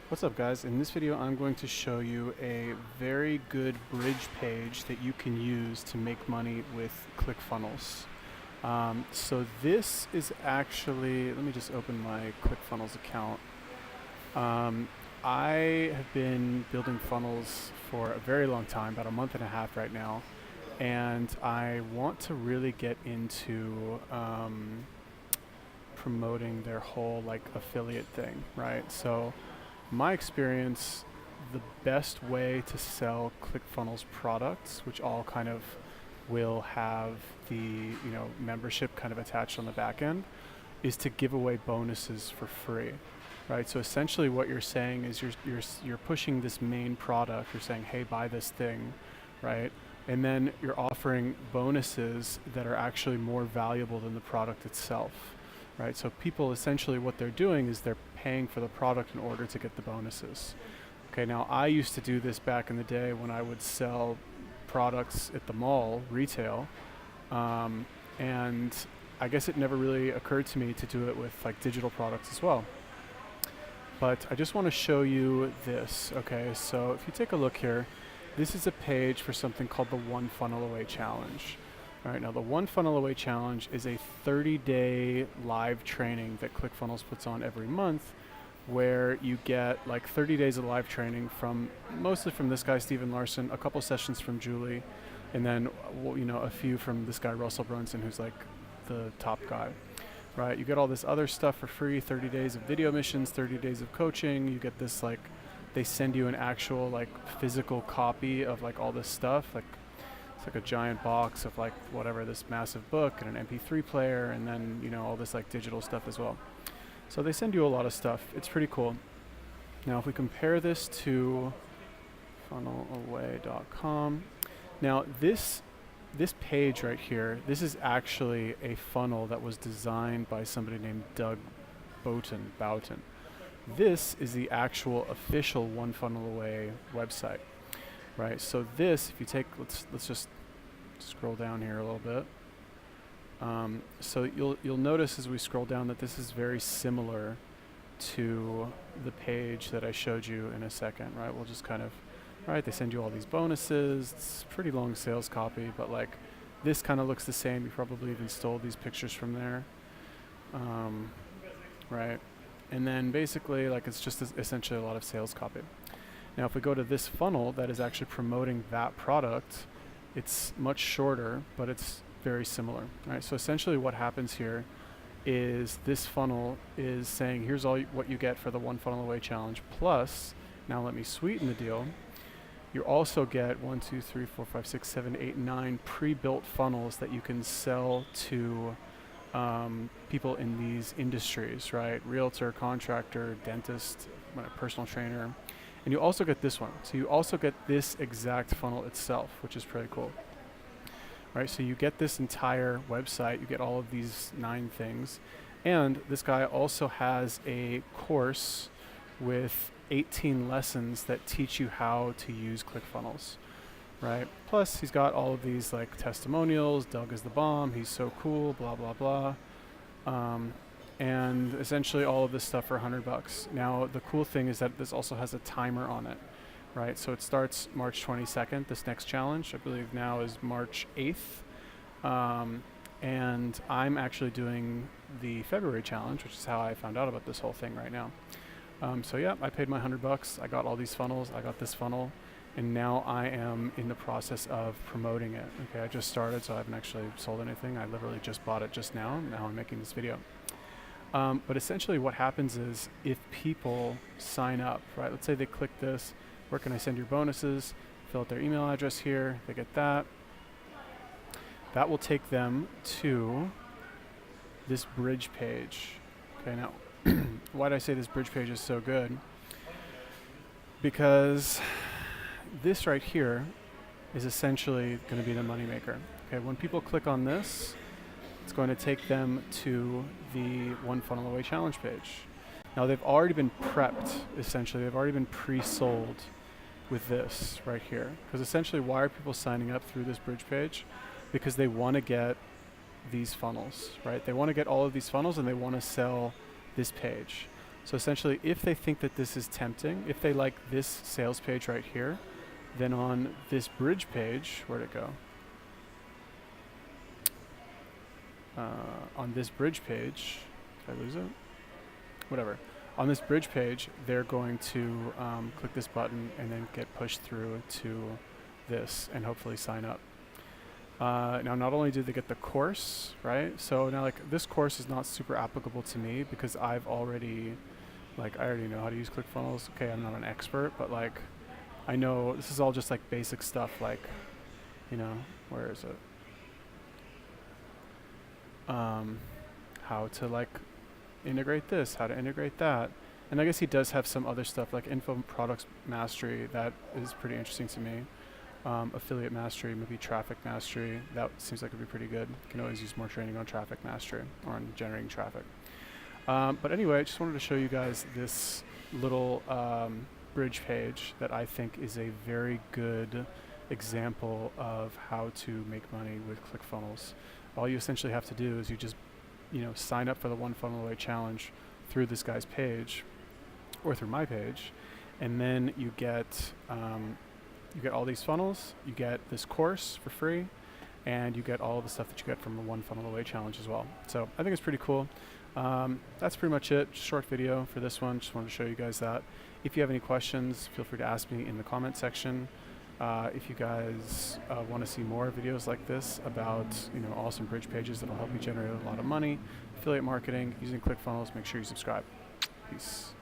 What's up, guys? In this video I'm going to show you a very good bridge page that you can use to make money with ClickFunnels. So this is actually, let me just open my ClickFunnels account. I have been building funnels for a very long time, about a month and a half right now, and I want to really get into promoting their whole affiliate thing, right? So my experience, the best way to sell ClickFunnels products, which all kind of will have the membership kind of attached on the back end, is to give away bonuses for free, right? So essentially what you're saying is you're pushing this main product. You're saying, hey, buy this thing, right? And then you're offering bonuses that are actually more valuable than the product itself. Right, so people essentially what they're doing is they're paying for the product in order to get the bonuses. Okay, now I used to do this back in the day when I would sell products at the mall, retail, and I guess it never really occurred to me to do it with digital products as well. But I just want to show you this. Okay, so if you take a look here, this is a page for something called the One Funnel Away Challenge. All right, now the One Funnel Away Challenge is a 30-day live training that ClickFunnels puts on every month, where you get 30 days of live training mostly from this guy, Larsen, a couple sessions from Julie, and then a few from this guy, Russel Brunson, who's the top guy. Right, you get all this other stuff for free, 30 days of video missions, 30 days of coaching. You get this they send you an actual physical copy of all this stuff, it's like a giant box of whatever, this massive book and an MP3 player, and then all this digital stuff as well. So they send you a lot of stuff. It's pretty cool. Now if we compare this to funnelaway.com, now this page right here, this is actually a funnel that was designed by somebody named Doug Boughton. This is the actual official One Funnel Away website. Right, so this, if you take, let's just scroll down here a little bit. So you'll notice as we scroll down that this is very similar to the page that I showed you in a second. Right, we'll just kind of, right, they send you all these bonuses. It's pretty long sales copy, but this kind of looks the same. You probably even stole these pictures from there, right? And then basically, it's just essentially a lot of sales copy. Now if we go to this funnel that is actually promoting that product, it's much shorter, but it's very similar. Right? So essentially what happens here is this funnel is saying, here's what you get for the One Funnel Away Challenge, plus, now let me sweeten the deal, you also get 1, 2, 3, 4, 5, 6, 7, 8, 9 pre-built funnels that you can sell to people in these industries, right? Realtor, contractor, dentist, personal trainer. And you also get this one. So you also get this exact funnel itself, which is pretty cool. Right, so you get this entire website, you get all of these 9 things. And this guy also has a course with 18 lessons that teach you how to use ClickFunnels. Right? Plus he's got all of these testimonials, Doug is the bomb, he's so cool, blah, blah, blah. And essentially all of this stuff for $100. Now the cool thing is that this also has a timer on it, right? So it starts March 22nd, this next challenge. I believe now is March 8th. And I'm actually doing the February challenge, which is how I found out about this whole thing right now. So yeah, I paid my $100. I got all these funnels, I got this funnel, and now I am in the process of promoting it. Okay, I just started, so I haven't actually sold anything. I literally just bought it just now. Now I'm making this video. But essentially what happens is if people sign up, right, let's say they click this, where can I send your bonuses, fill out their email address here, they get that. That will take them to this bridge page. Okay, now why did I say this bridge page is so good? Because this right here is essentially going to be the moneymaker. Okay, when people click on this, it's going to take them to the One Funnel Away Challenge page. Now they've already been prepped, essentially. They've already been pre-sold with this right here. Because essentially, why are people signing up through this bridge page? Because they want to get these funnels, right? They want to get all of these funnels and they want to sell this page. So essentially, if they think that this is tempting, if they like this sales page right here, then on this bridge page, where'd it go? On this bridge page, did I lose it? Whatever. On this bridge page, they're going to click this button and then get pushed through to this and hopefully sign up. Now, not only do they get the course, right? So now, like, this course is not super applicable to me because I've already, like, I already know how to use ClickFunnels. Okay, I'm not an expert, but like, I know this is all just like basic stuff, like, you know, where is it? How to like integrate this, how to integrate that. And I guess he does have some other stuff like info products mastery that is pretty interesting to me. Affiliate mastery, maybe traffic mastery. That seems like it'd be pretty good. You can always use more training on traffic mastery or on generating traffic. But anyway, I just wanted to show you guys this little bridge page that I think is a very good example of how to make money with ClickFunnels. All you essentially have to do is you just, you know, sign up for the One Funnel Away challenge through this guy's page or through my page, and then you get all these funnels, you get this course for free, and you get all the stuff that you get from the One Funnel Away challenge as well. So I think it's pretty cool. That's pretty much it. Short video for this one. Just wanted to show you guys that. If you have any questions, feel free to ask me in the comment section. If you guys want to see more videos like this about, you know, awesome bridge pages that'll help you generate a lot of money, affiliate marketing, using ClickFunnels, make sure you subscribe. Peace.